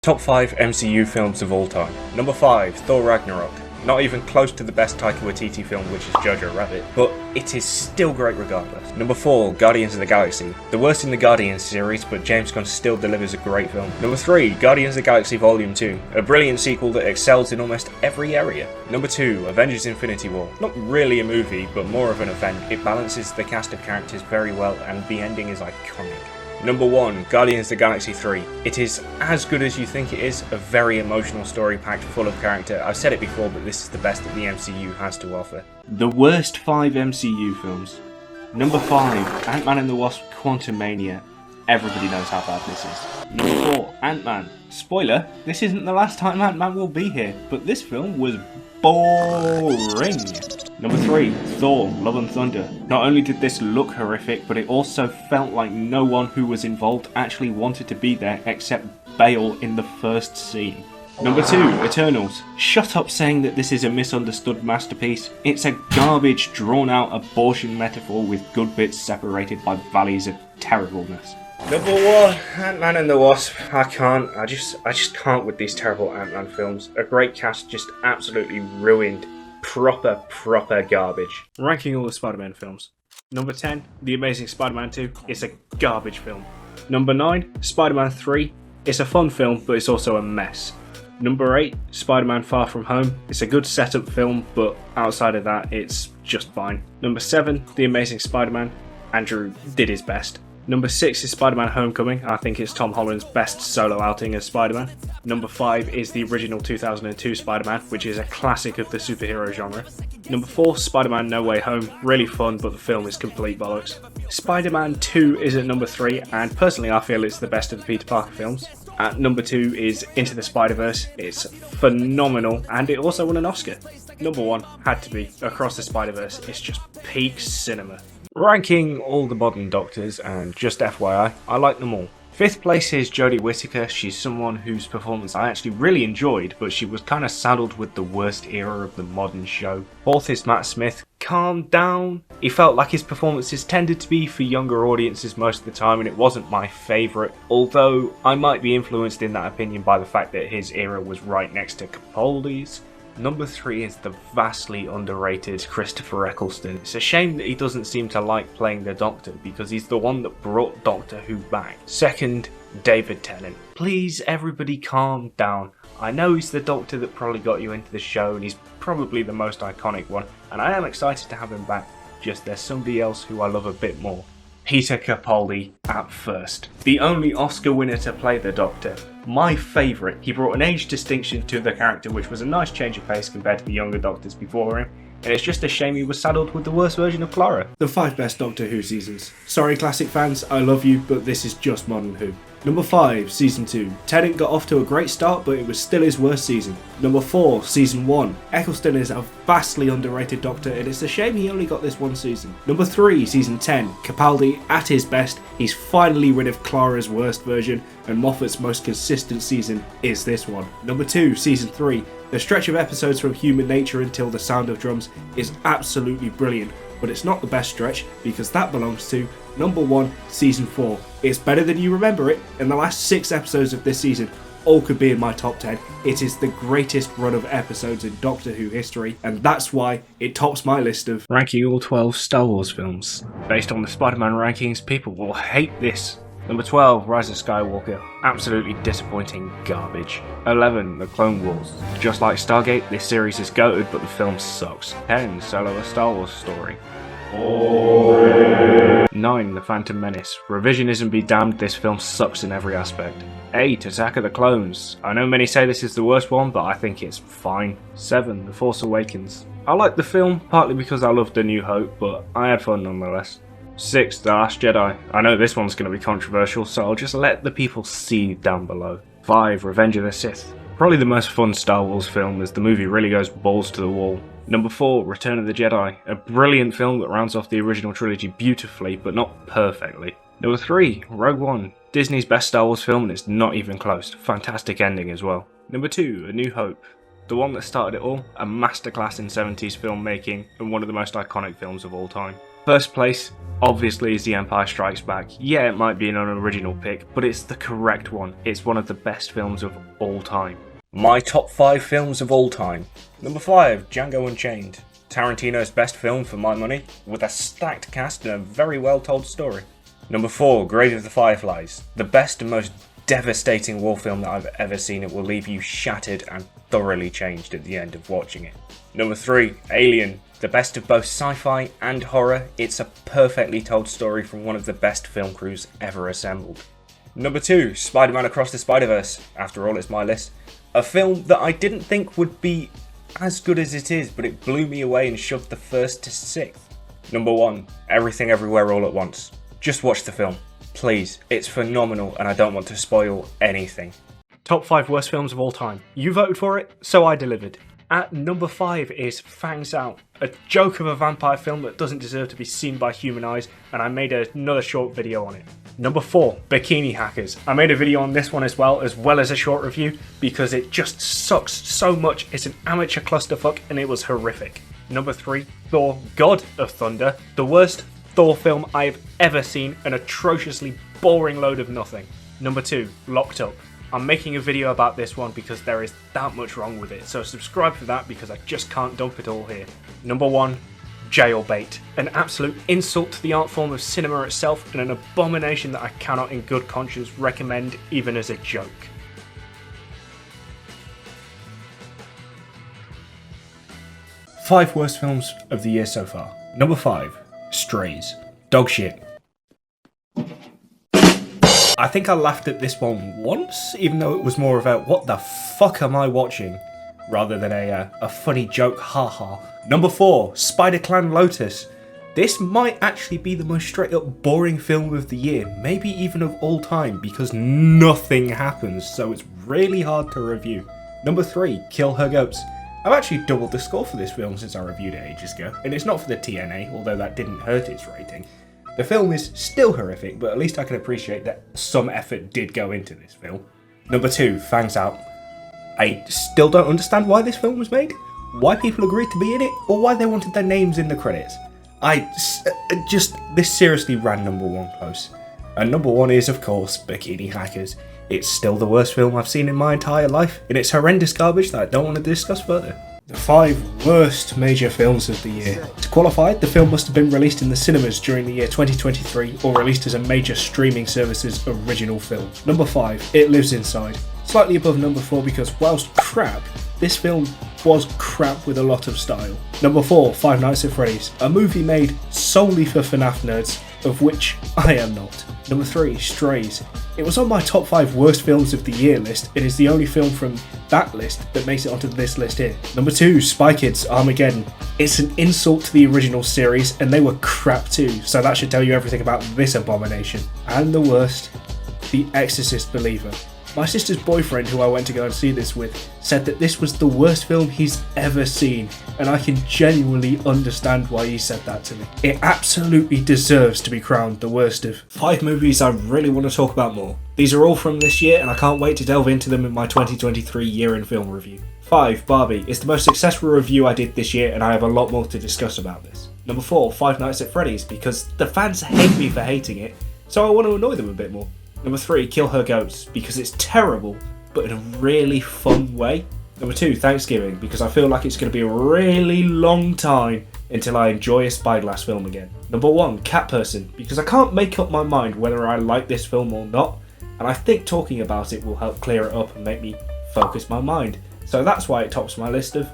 Top 5 MCU films of all time. Number 5, Thor Ragnarok. Not even close to the best Taika Waititi film, which is Jojo Rabbit, but it is still great regardless. Number 4, Guardians of the Galaxy. The worst in the Guardians series, but James Gunn still delivers a great film. Number 3, Guardians of the Galaxy Volume 2. A brilliant sequel that excels in almost every area. Number 2, Avengers Infinity War. Not really a movie, but more of an event. It balances the cast of characters very well, and the ending is iconic. Number 1, Guardians of the Galaxy 3. It is as good as you think it is, a very emotional story packed full of character. I've said it before, but this is the best that the MCU has to offer. The worst 5 MCU films. Number 5, Ant-Man and the Wasp Quantumania. Everybody knows how bad this is. Number 4, Ant-Man. Spoiler, this isn't the last time Ant-Man will be here, but this film was boring. Number 3, Thor, Love and Thunder. Not only did this look horrific, but it also felt like no one who was involved actually wanted to be there except Bale in the first scene. Number 2, Eternals. Shut up saying that this is a misunderstood masterpiece. It's a garbage, drawn-out abortion metaphor with good bits separated by valleys of terribleness. Number 1, Ant-Man and the Wasp. I just can't with these terrible Ant-Man films. A great cast just absolutely ruined. Proper garbage. Ranking all the Spider-Man films. Number 10, The Amazing Spider-Man 2. It's a garbage film. Number 9, Spider-Man 3. It's a fun film, but it's also a mess. Number 8, Spider-Man Far From Home. It's a good setup film, but outside of that, it's just fine. Number 7, The Amazing Spider-Man. Andrew did his best. Number 6 is Spider-Man Homecoming. I think it's Tom Holland's best solo outing as Spider-Man. Number 5 is the original 2002 Spider-Man, which is a classic of the superhero genre. Number 4, Spider-Man No Way Home. Really fun, but the film is complete bollocks. Spider-Man 2 is at number 3, and personally I feel it's the best of the Peter Parker films. At number 2 is Into the Spider-Verse. It's phenomenal, and it also won an Oscar. Number 1 had to be Across the Spider-Verse. It's just peak cinema. Ranking all the modern Doctors, and just FYI, I like them all. 5th place is Jodie Whittaker. She's someone whose performance I actually really enjoyed, but she was kind of saddled with the worst era of the modern show. 4th is Matt Smith. Calm down. He felt like his performances tended to be for younger audiences most of the time, and it wasn't my favourite, although I might be influenced in that opinion by the fact that his era was right next to Capaldi's. Number 3 is the vastly underrated Christopher Eccleston. It's a shame that he doesn't seem to like playing the Doctor, because he's the one that brought Doctor Who back. 2nd, David Tennant. Please everybody calm down. I know he's the Doctor that probably got you into the show, and he's probably the most iconic one, and I am excited to have him back, just there's somebody else who I love a bit more. Peter Capaldi at first. The only Oscar winner to play the Doctor. My favourite. He brought an age distinction to the character, which was a nice change of pace compared to the younger Doctors before him, and it's just a shame he was saddled with the worst version of Clara. The 5 best Doctor Who seasons. Sorry classic fans, I love you, but this is just modern Who. Number 5, Season 2. Tennant got off to a great start, but it was still his worst season. Number 4, Season 1. Eccleston is a vastly underrated Doctor, and it's a shame he only got this one season. Number 3, Season 10. Capaldi at his best. He's finally rid of Clara's worst version, and Moffat's most consistent season is this one. Number 2, Season 3. The stretch of episodes from Human Nature until The Sound of Drums is absolutely brilliant, but it's not the best stretch because that belongs to number 1, Season 4. It's better than you remember it, and the last 6 episodes of this season all could be in my top 10. It is the greatest run of episodes in Doctor Who history, and that's why it tops my list of ranking all 12 Star Wars films. Based on the Spider-Man rankings, people will hate this. Number 12, Rise of Skywalker. Absolutely disappointing garbage. 11, The Clone Wars. Just like Stargate, this series is goated, but the film sucks. 10, Solo: A Star Wars Story. 9, The Phantom Menace. Revisionism be damned, this film sucks in every aspect. 8, Attack of the Clones. I know many say this is the worst one, but I think it's fine. 7, The Force Awakens. I like the film, partly because I loved A New Hope, but I had fun nonetheless. 6, The Last Jedi. I know this one's going to be controversial, so I'll just let the people see down below. 5, Revenge of the Sith. Probably the most fun Star Wars film, as the movie really goes balls to the wall. Number 4, Return of the Jedi. A brilliant film that rounds off the original trilogy beautifully, but not perfectly. Number 3, Rogue One. Disney's best Star Wars film, and it's not even close. Fantastic ending as well. Number 2, A New Hope. The one that started it all, a masterclass in 70s filmmaking, and one of the most iconic films of all time. First place, obviously, is The Empire Strikes Back. Yeah, it might be an unoriginal pick, but it's the correct one. It's one of the best films of all time. My top 5 films of all time. Number 5, Django Unchained. Tarantino's best film for my money, with a stacked cast and a very well told story. Number 4, Grave of the Fireflies. The best and most devastating war film that I've ever seen. It will leave you shattered and thoroughly changed at the end of watching it. Number 3, Alien. The best of both sci-fi and horror. It's a perfectly told story from one of the best film crews ever assembled. Number 2, Spider-Man Across the Spider-Verse. After all, it's my list. A film that I didn't think would be as good as it is, but it blew me away and shoved the first to 6th. Number 1, Everything Everywhere All at Once. Just watch the film, please. It's phenomenal and I don't want to spoil anything. Top 5 worst films of all time. You voted for it, so I delivered. At number 5 is Fangs Out, a joke of a vampire film that doesn't deserve to be seen by human eyes, and I made another short video on it. Number 4, Bikini Hackers. I made a video on this one as well as a short review, because it just sucks so much. It's an amateur clusterfuck and it was horrific. Number 3, Thor, God of Thunder. The worst Thor film I've ever seen, an atrociously boring load of nothing. Number 2, Locked Up. I'm making a video about this one because there is that much wrong with it, so subscribe for that because I just can't dump it all here. Number 1, Jailbait. An absolute insult to the art form of cinema itself and an abomination that I cannot in good conscience recommend even as a joke. Five worst films of the year so far. Number 5, Strays. Dog shit. I think I laughed at this one once, even though it was more of a what the fuck am I watching, rather than a funny joke, haha. Number 4, Spider-Clan Lotus. This might actually be the most straight up boring film of the year, maybe even of all time, because nothing happens, so it's really hard to review. Number 3, Kill Her Goats. I've actually doubled the score for this film since I reviewed it ages ago, and it's not for the TNA, although that didn't hurt its rating. The film is still horrific, but at least I can appreciate that some effort did go into this film. Number 2, Fangs Out. I still don't understand why this film was made, why people agreed to be in it, or why they wanted their names in the credits. This seriously ran number 1 close. And number 1 is, of course, Bikini Hackers. It's still the worst film I've seen in my entire life, and it's horrendous garbage that I don't want to discuss further. The 5 worst major films of the year. To qualify, the film must have been released in the cinemas during the year 2023 or released as a major streaming service's original film. Number 5, It Lives Inside. Slightly above number 4 because whilst crap, this film was crap with a lot of style. Number 4, Five Nights at Freddy's. A movie made solely for FNAF nerds, of which I am not. Number 3, Strays. It was on my top 5 worst films of the year list. It is the only film from that list that makes it onto this list here. Number 2, Spy Kids Armageddon. It's an insult to the original series and they were crap too, so that should tell you everything about this abomination. And the worst, The Exorcist Believer. My sister's boyfriend, who I went to go and see this with, said that this was the worst film he's ever seen, and I can genuinely understand why he said that to me. It absolutely deserves to be crowned the worst of 5 movies I really want to talk about more. These are all from this year, and I can't wait to delve into them in my 2023 year in film review. 5, Barbie. It's the most successful review I did this year, and I have a lot more to discuss about this. Number 4, Five Nights at Freddy's, because the fans hate me for hating it, so I want to annoy them a bit more. Number 3, Kill Her Goats, because it's terrible, but in a really fun way. Number 2, Thanksgiving, because I feel like it's going to be a really long time until I enjoy a Spyglass film again. Number 1, Cat Person, because I can't make up my mind whether I like this film or not, and I think talking about it will help clear it up and make me focus my mind. So that's why it tops my list of